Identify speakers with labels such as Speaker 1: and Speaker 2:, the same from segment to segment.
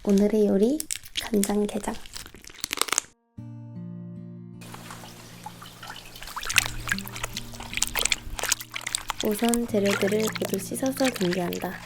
Speaker 1: 오늘의 요리 간장게장. 우선 재료들을 모두 씻어서 준비한다.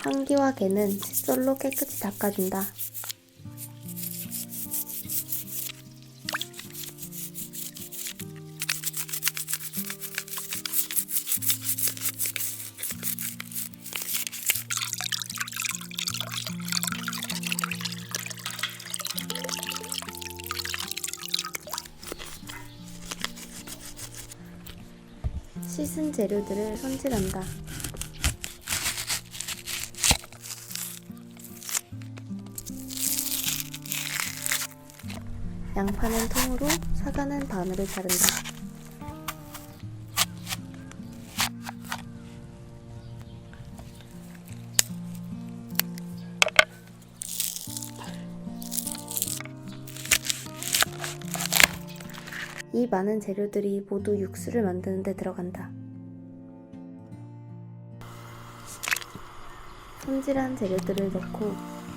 Speaker 1: 환기와 개는 칫솔로 깨끗이 닦아준다. 씻은 재료들을 손질한다. 양파는 통으로, 사과는 반으로 자른다. 이 많은 재료들이 모두 육수를 만드는 데 들어간다. 손질한 재료들을 넣고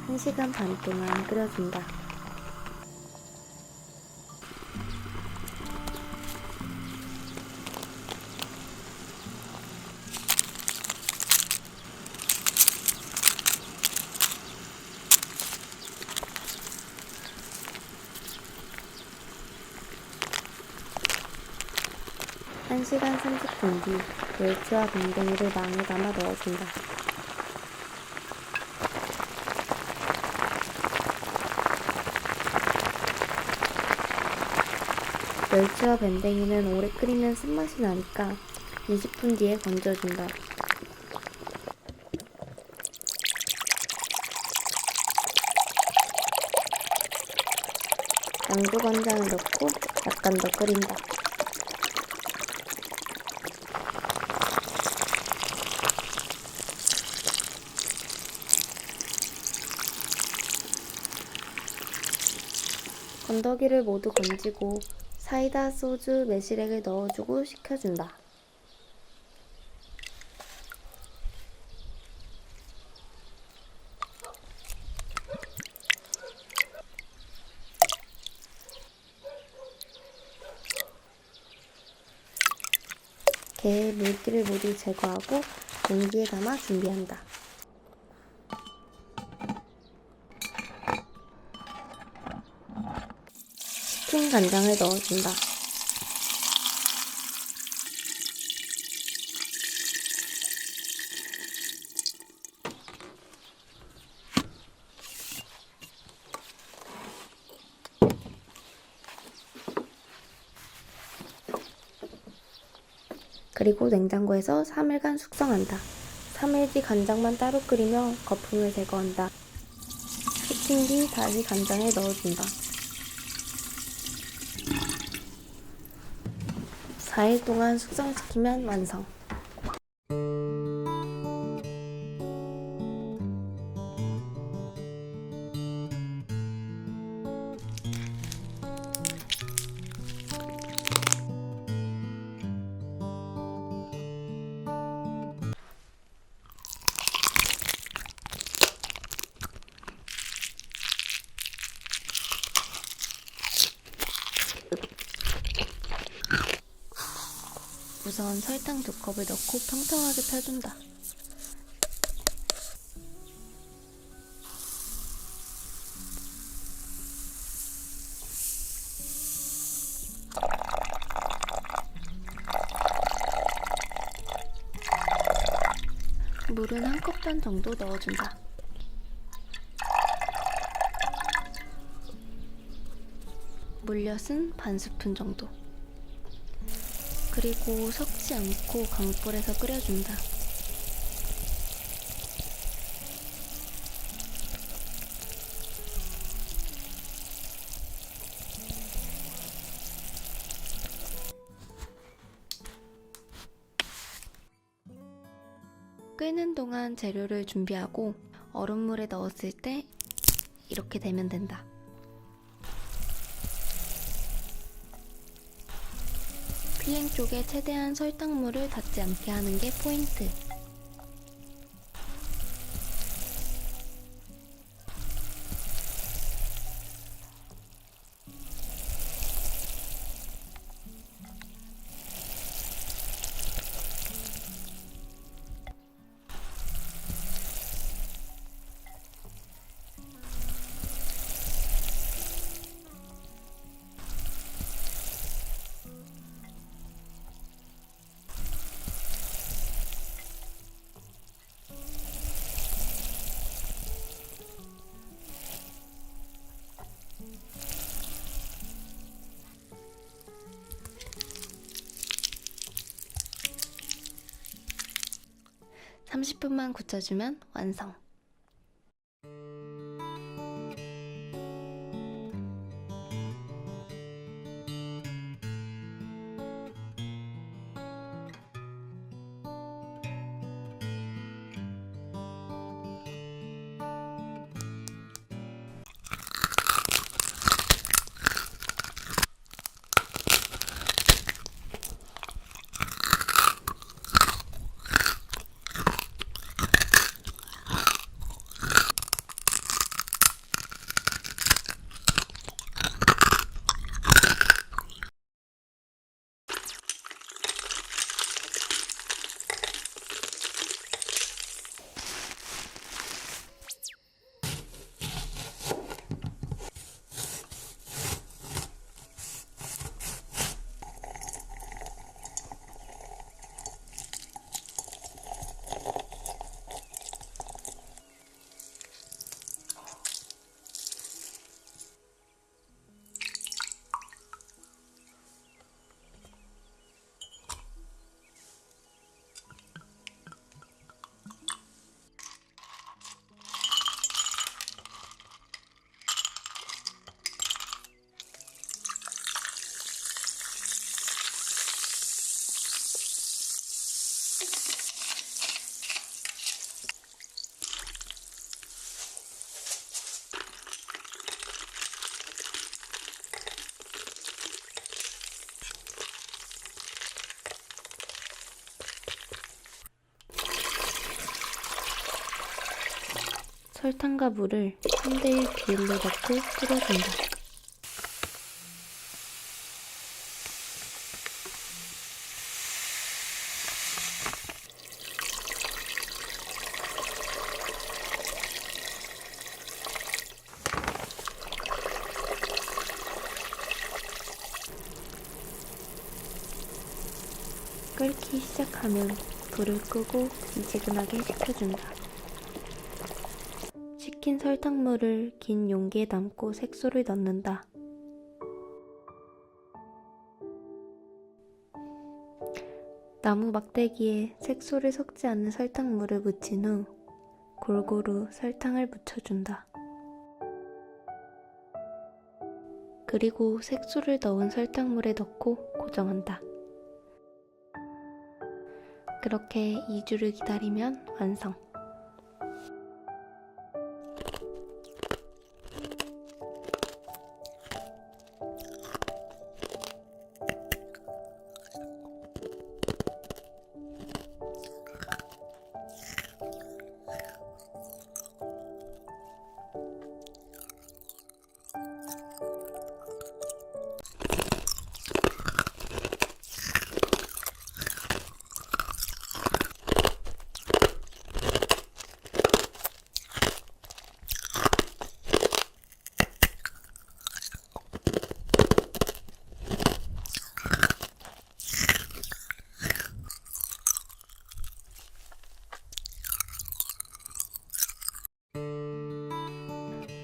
Speaker 1: 1시간 반 동안 끓여준다. 한 시간 30분 뒤 멸치와 밴댕이를 망에 담아 넣어준다. 멸치와 밴댕이는 오래 끓이면 쓴맛이 나니까 20분 뒤에 건져준다. 양조간장을 넣고 약간 더 끓인다. 건더기를 모두 건지고 사이다, 소주, 매실액을 넣어주고 식혀준다. 게의 물기를 모두 제거하고 용기에 담아 준비한다. 식힌 간장을 넣어준다. 그리고 냉장고에서 3일간 숙성한다. 3일 뒤 간장만 따로 끓이며 거품을 제거한다. 식힌 뒤 다시 간장에 넣어준다. 4일 동안 숙성시키면 완성. 우선 설탕 2컵을 넣고 평평하게 펴준다. 물은 1컵 반 정도 넣어준다. 물엿은 반 스푼 정도. 그리고 섞지 않고 강불에서 끓여준다. 끓는 동안 재료를 준비하고 얼음물에 넣었을 때 이렇게 되면 된다. 필링 쪽에 최대한 설탕물을 닿지 않게 하는 게 포인트. (30분만) 굳혀주면 완성! 설탕과 물을 3:1 비율로 넣고 끓여준다. 끓기 시작하면 불을 끄고 미지근하게 식혀준다. 식힌 설탕물을 긴 용기에 담고 색소를 넣는다. 나무 막대기에 색소를 섞지 않은 설탕물을 묻힌 후 골고루 설탕을 묻혀준다. 그리고 색소를 넣은 설탕물에 넣고 고정한다. 그렇게 2주를 기다리면 완성!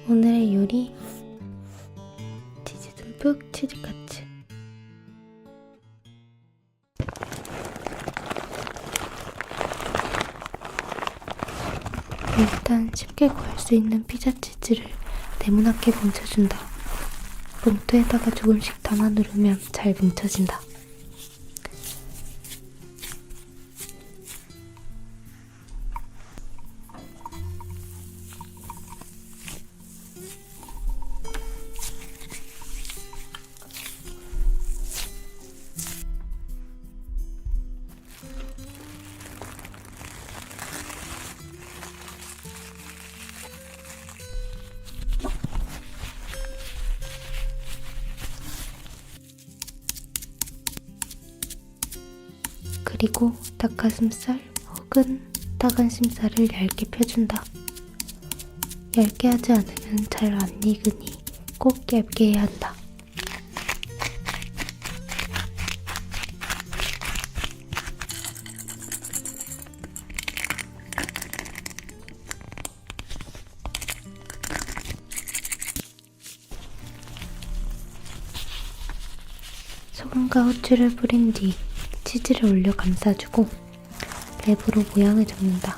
Speaker 1: 오늘의 요리 치즈 듬뿍 치즈카츠. 일단 쉽게 구할 수 있는 피자 치즈를 네모나게 뭉쳐준다. 봉투에다가 조금씩 담아 누르면 잘 뭉쳐진다. 그리고 닭가슴살 혹은 닭안심살을 얇게 펴준다. 얇게 하지 않으면 잘 안 익으니 꼭 얇게 해야 한다. 소금과 후추를 뿌린 뒤 치즈를 올려 감싸주고 랩으로 모양을 잡는다.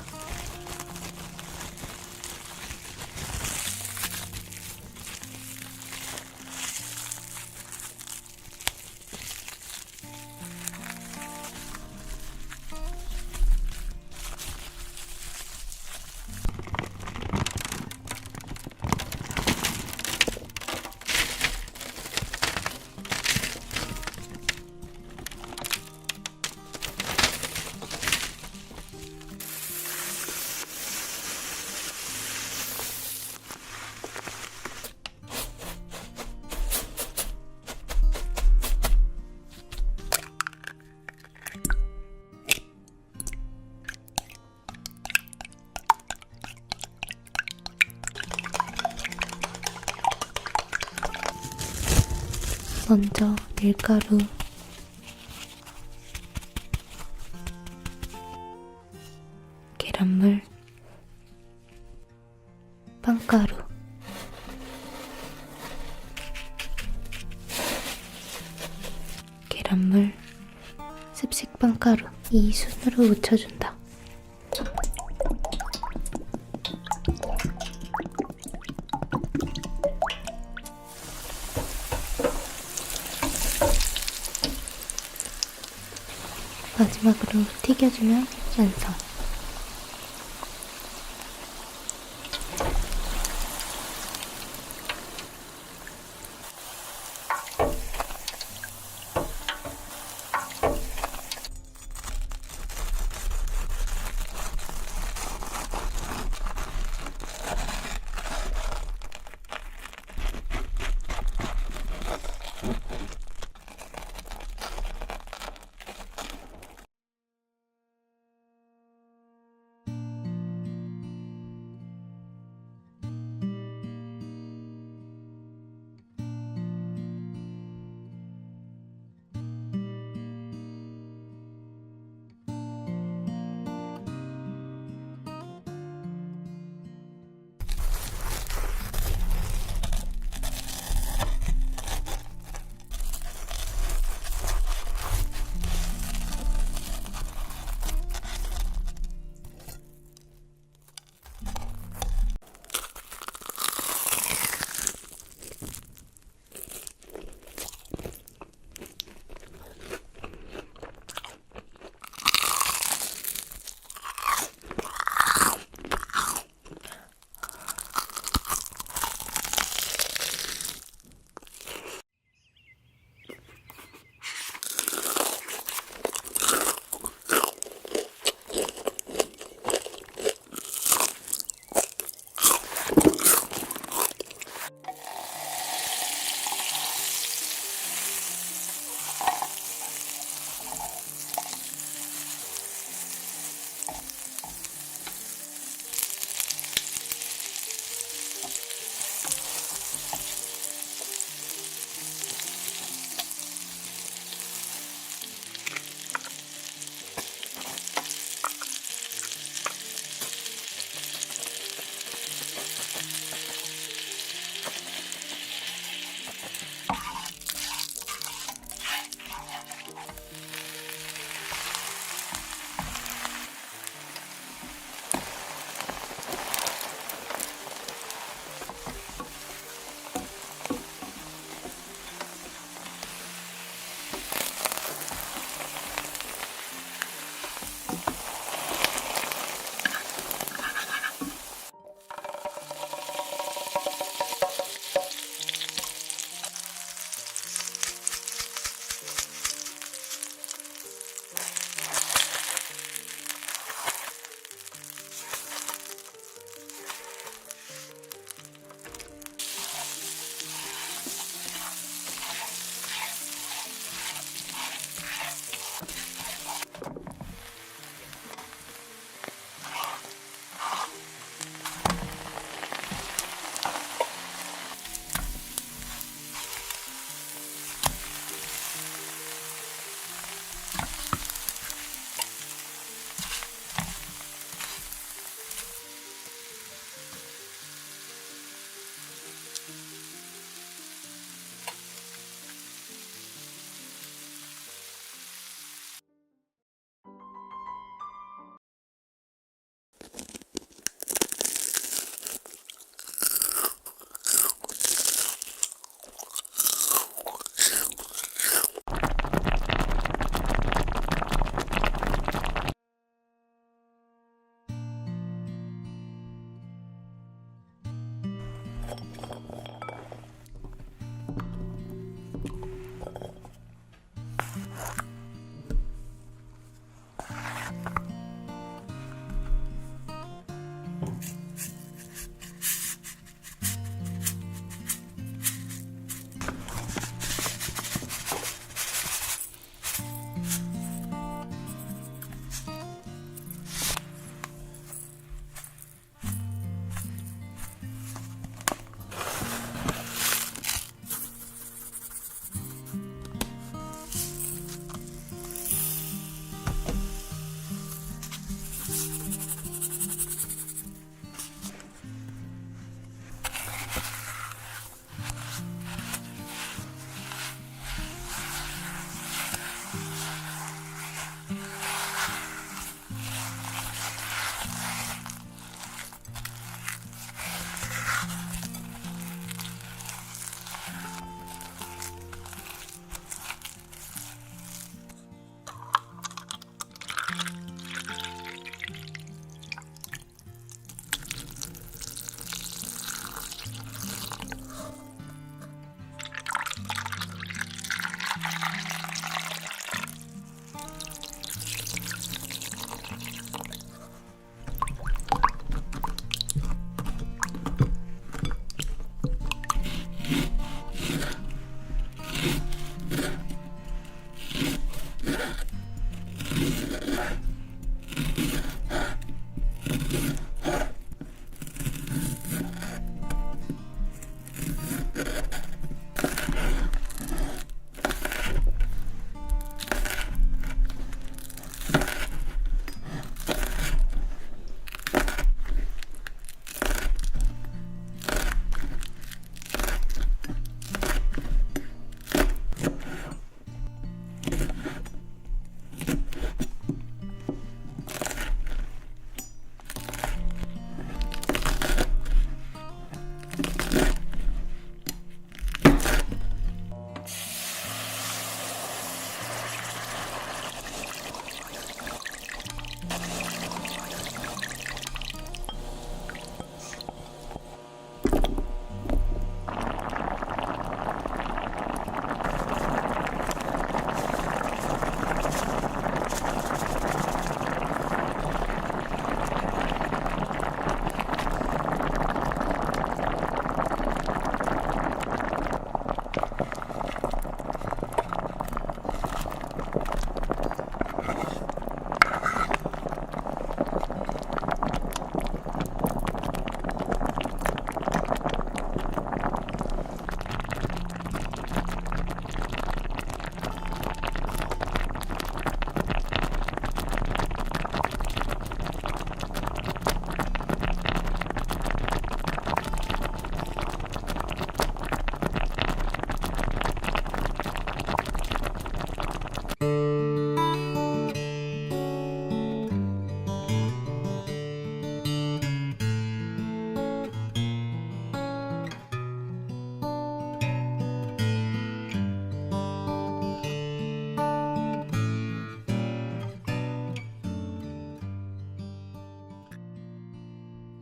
Speaker 1: 먼저 밀가루, 계란물, 빵가루, 계란물, 습식 빵가루 이 순으로 묻혀준다. 마지막으로 튀겨주면 완성.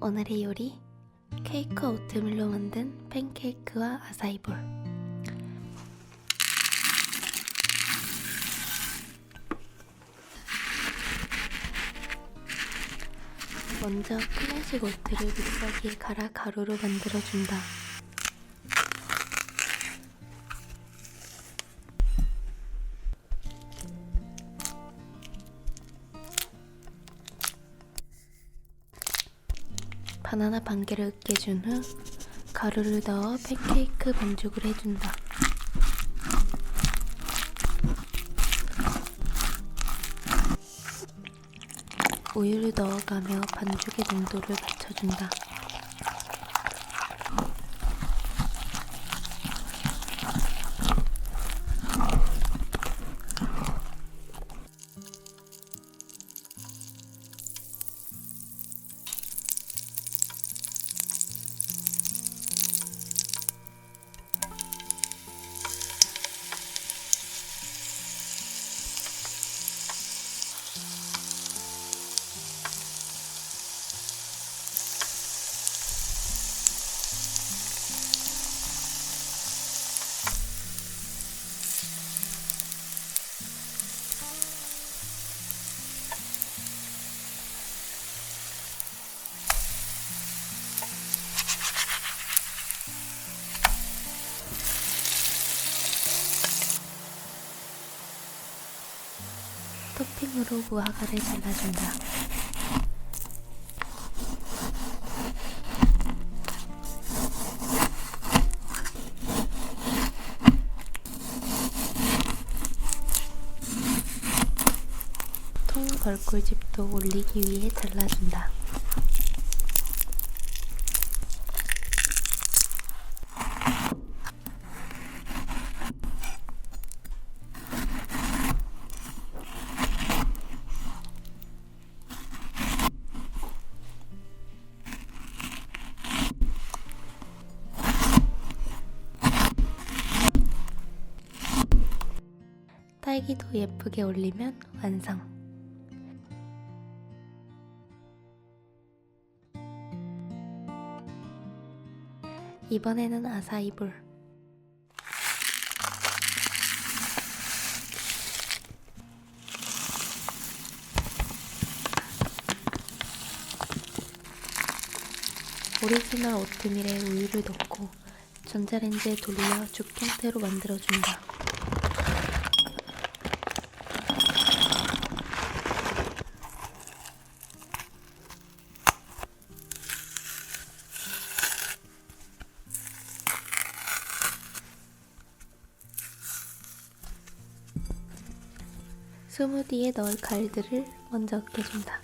Speaker 1: 오늘의 요리, 케이크 오트밀로 만든 팬케이크와 아사이볼. 먼저 클래식 오트를 믹서기에 갈아 가루로 만들어준다. 바나나 반개를 으깨준 후 가루를 넣어 팬케이크 반죽을 해준다. 우유를 넣어가며 반죽의 농도를 맞춰준다. 토핑으로 무화과를 잘라준다. 통 벌꿀즙도 올리기 위해 잘라준다. 딸기도 예쁘게 올리면 완성. 이번에는 아사이볼. 오리지널 오트밀에 우유를 넣고 전자레인지에 돌려 죽 형태로 만들어준다. 스무디에 넣을 과일들을 먼저 으깨준다.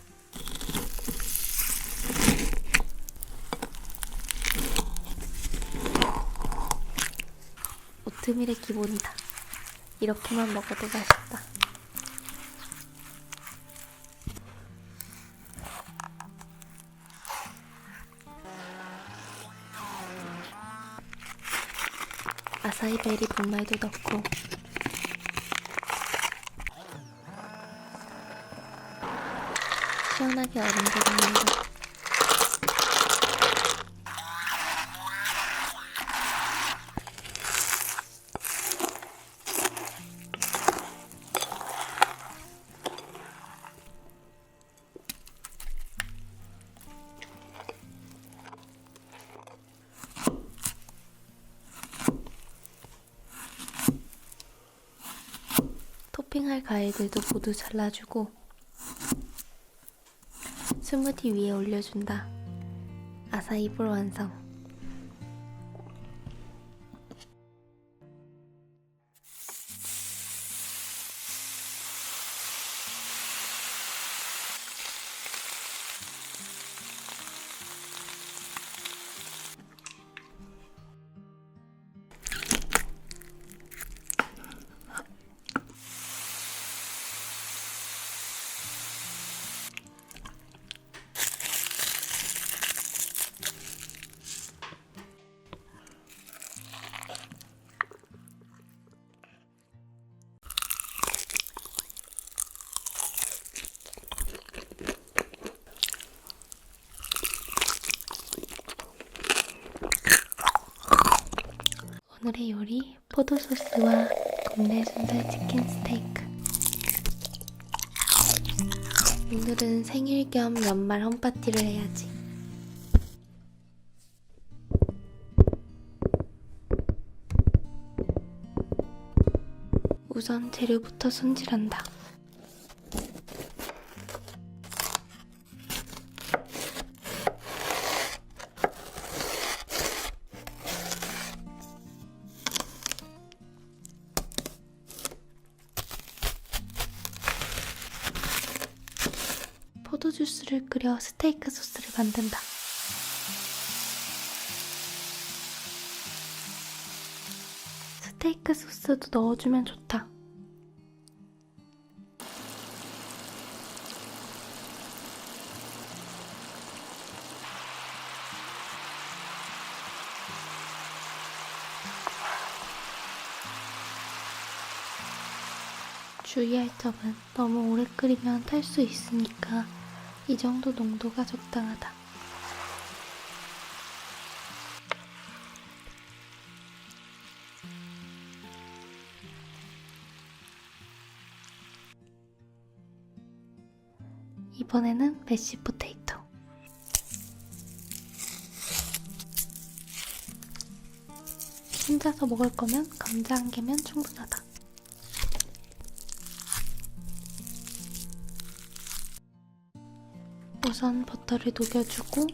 Speaker 1: 오트밀의 기본이다. 이렇게만 먹어도 맛있다. 아사이베리 분말도 넣고 시원하게 얼음들을 넣는다. 토핑할 과일들도 모두 잘라주고 스무디 위에 올려준다. 아사이볼 완성. 오늘의 요리, 포도소스와 국내 순살 치킨 스테이크. 오늘은 생일 겸 연말 홈파티를 해야지. 우선 재료부터 손질한다. 포도주스를 끓여 스테이크 소스를 만든다. 스테이크 소스도 넣어주면 좋다. 주의할 점은 너무 오래 끓이면 탈 수 있으니까 이 정도 농도가 적당하다. 이번에는 메쉬 포테이토. 혼자서 먹을 거면 감자 한 개면 충분하다. 우선 버터를 녹여주고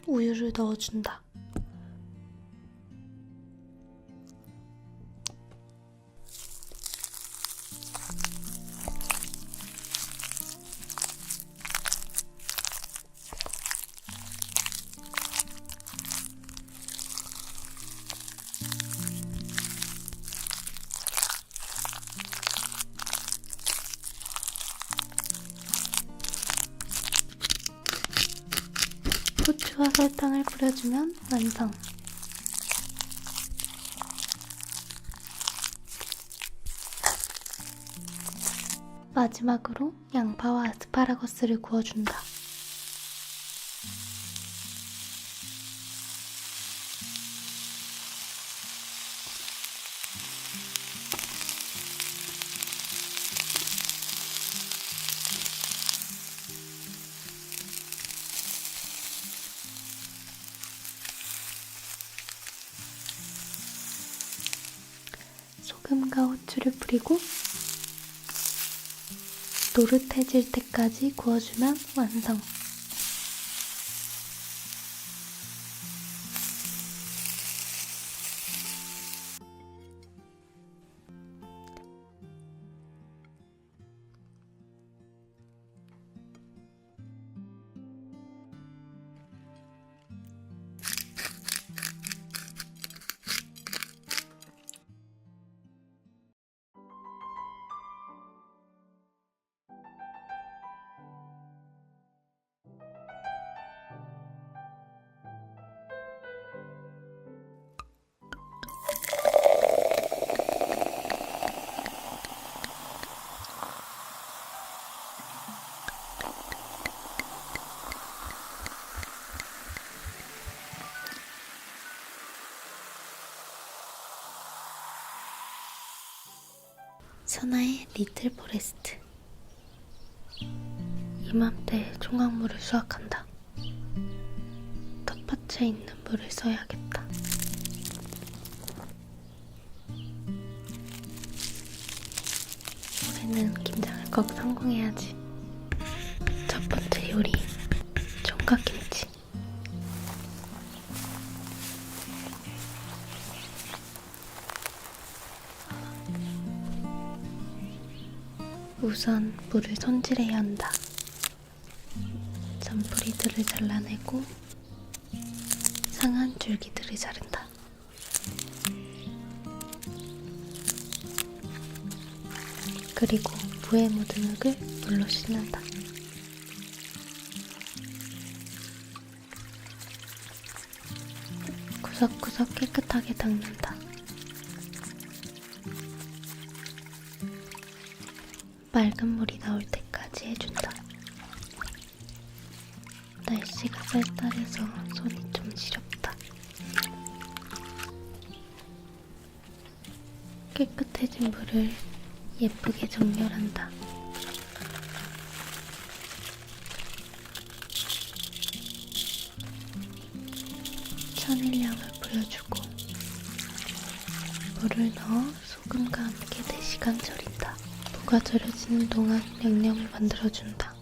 Speaker 1: 우유를 넣어준다. 후추와 설탕을 뿌려주면 완성! 마지막으로 양파와 아스파라거스를 구워준다. 소금과 후추를 뿌리고 노릇해질 때까지 구워주면 완성! 선아의 리틀 포레스트. 이맘때 종합물을 수확한다. 텃밭에 있는 물을 써야겠다. 올해는 김장을 꼭 성공해야지. 첫 번째 요리, 총각김치. 우선 물을 손질해야 한다. 잔뿌리들을 잘라내고 상한 줄기들을 자른다. 그리고 무에 묻은 흙을 물로 씻는다. 구석구석 깨끗하게 닦는다. 맑은 물이 나올 때까지 해준다. 날씨가 쌀쌀해서 손이 좀 시렵다. 깨끗해진 물을 예쁘게 정렬한다. 천일량을 뿌려주고 물을 넣어 소금과 함께 4시간 절인다. 무가 절여지는 동안 양념을 만들어준다.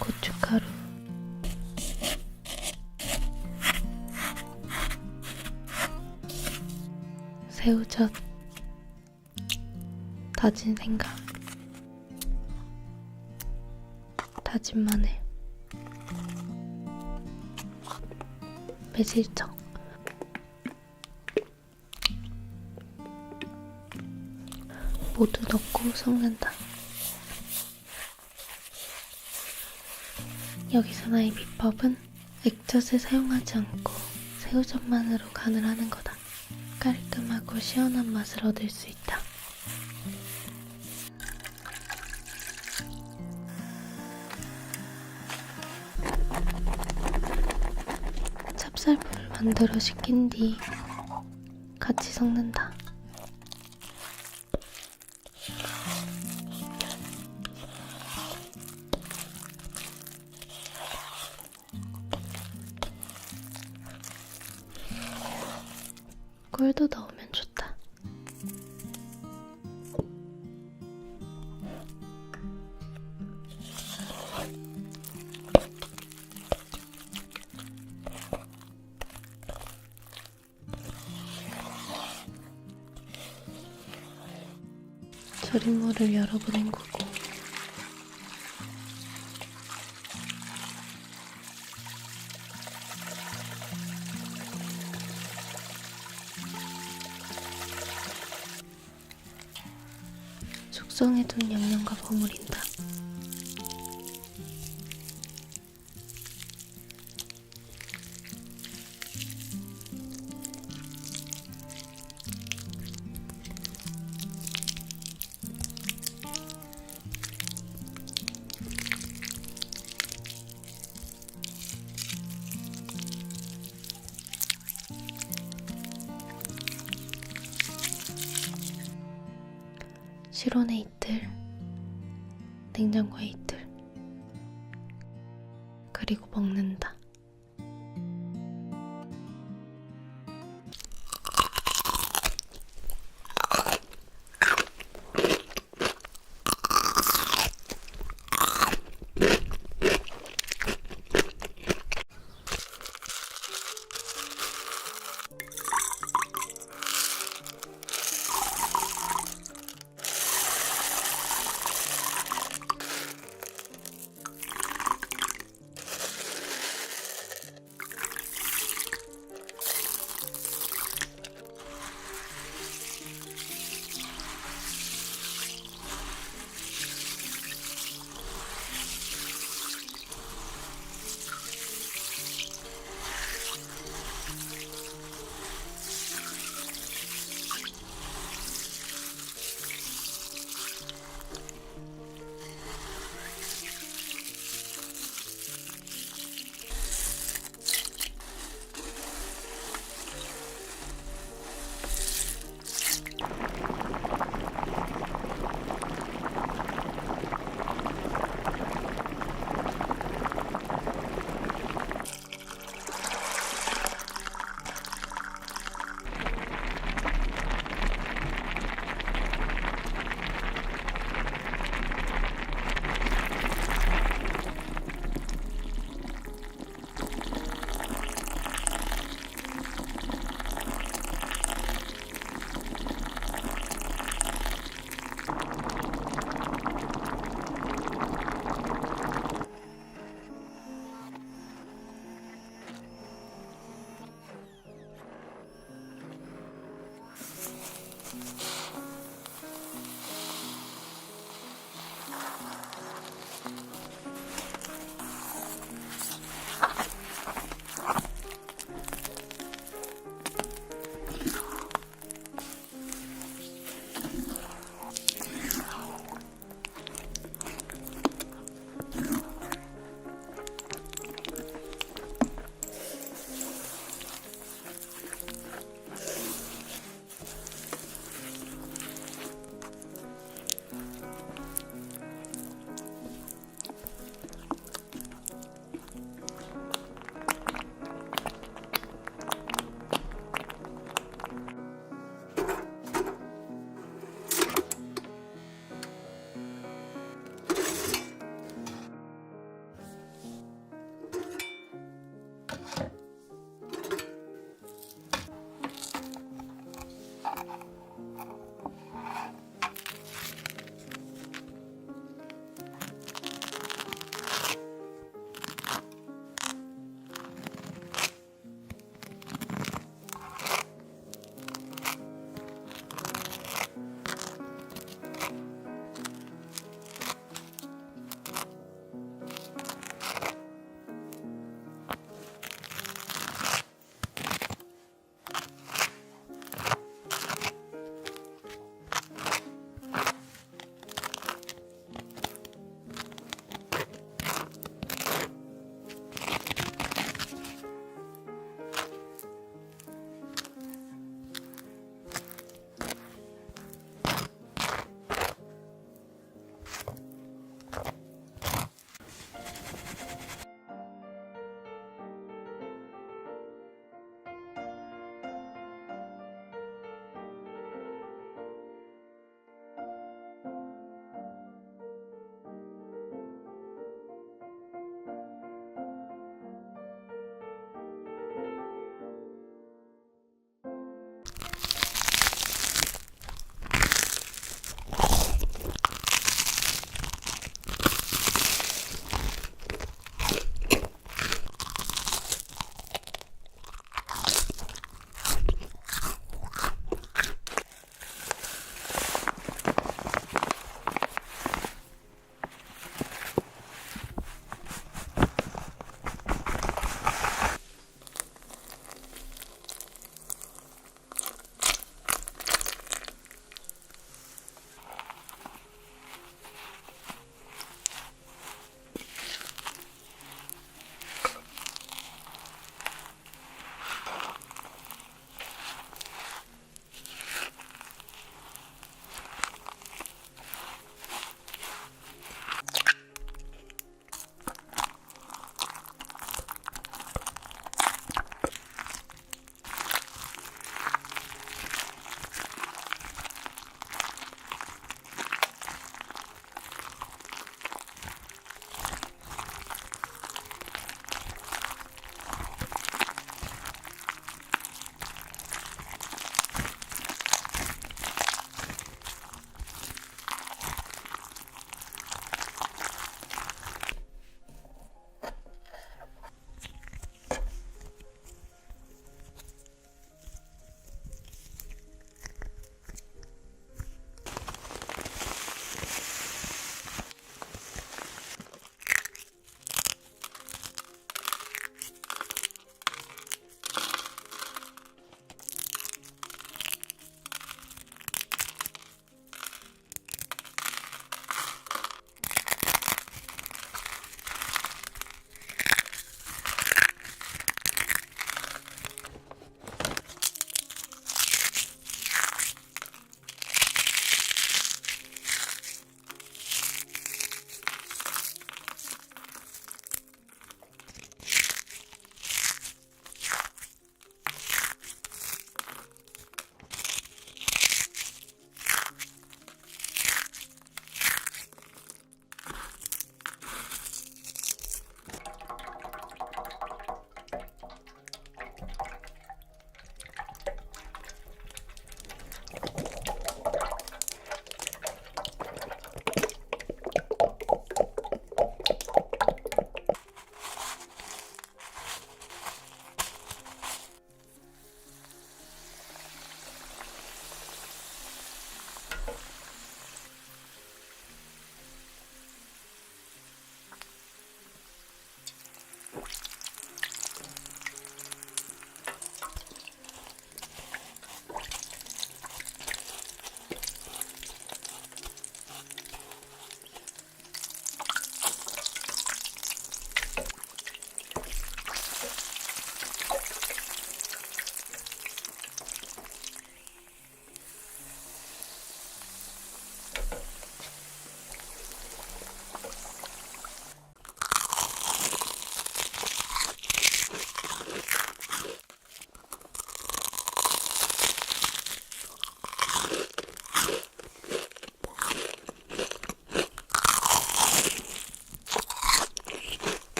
Speaker 1: 고춧가루, 새우젓, 다진 생강, 다진 마늘, 매실청, 모두 넣고 섞는다. 여기서 나의 비법은 액젓을 사용하지 않고 새우젓만으로 간을 하는 거다. 깔끔하고 시원한 맛을 얻을 수 있다. 찹쌀풀을 만들어 식힌 뒤 같이 섞는다. 꿀도 넣으면 좋다. 조린물을 여러 번 헹구고 숙성해둔 양념과 버무린다. 실온에 이틀, 냉장고에 이틀, 그리고 먹는다.